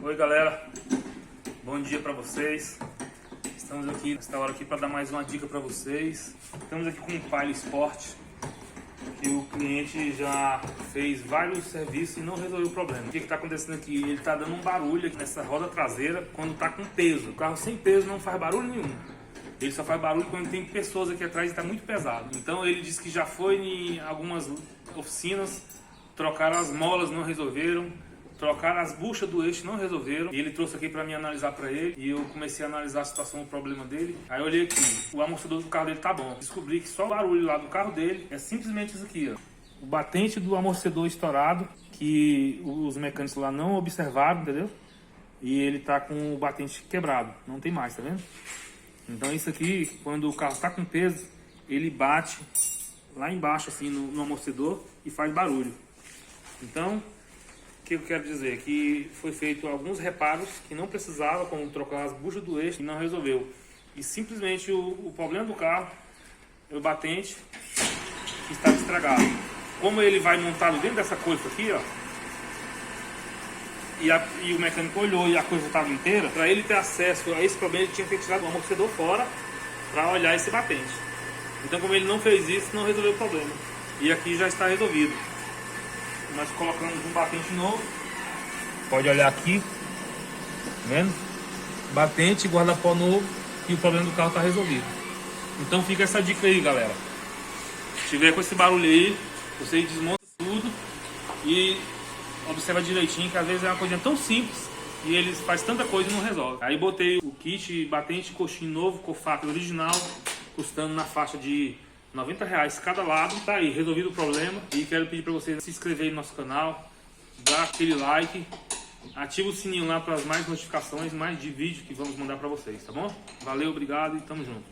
Oi galera, bom dia para vocês. Estamos aqui nesta hora aqui para dar mais uma dica para vocês. Estamos aqui com um Pilot Sport que o cliente já fez vários serviços e não resolveu o problema. O que está acontecendo aqui? Ele está dando um barulho aqui nessa roda traseira quando está com peso. O carro sem peso não faz barulho nenhum. Ele só faz barulho quando tem pessoas aqui atrás e está muito pesado. Então ele disse que já foi em algumas oficinas, trocaram as molas, não resolveram. Trocaram as buchas do eixo, não resolveram. E ele trouxe aqui para mim analisar para ele. E eu comecei a analisar a situação, o problema dele. Aí eu olhei aqui, o amortecedor do carro dele tá bom. Descobri que só o barulho lá do carro dele é simplesmente isso aqui, ó. O batente do amortecedor estourado, que os mecânicos lá não observaram, entendeu? E ele tá com o batente quebrado. Não tem mais, tá vendo? Então isso aqui, quando o carro tá com peso, ele bate lá embaixo, assim, no amortecedor e faz barulho. Então, o que eu quero dizer? Que foi feito alguns reparos que não precisava, como trocar as buchas do eixo, e não resolveu. E simplesmente o problema do carro é o batente que está estragado. Como ele vai montado dentro dessa coisa aqui, ó, e o mecânico olhou e a coisa estava inteira, para ele ter acesso a esse problema, ele tinha que tirar o amortecedor fora para olhar esse batente. Então, como ele não fez isso, não resolveu o problema. E aqui já está resolvido. Nós colocamos um batente novo. Pode olhar aqui, tá vendo? Batente, guarda-pó novo, e o problema do carro está resolvido. Então fica essa dica aí, galera. Se tiver com esse barulho aí, você desmonta tudo e observa direitinho, que às vezes é uma coisa tão simples e eles fazem tanta coisa e não resolve. Aí botei o kit batente coxinho novo, Cofactor original, custando na faixa de R$90 cada lado. Tá aí, resolvido o problema. E quero pedir para vocês se inscreverem no nosso canal, dar aquele like, ativa o sininho lá para as mais notificações, mais de vídeo que vamos mandar para vocês, tá bom? Valeu, obrigado e tamo junto.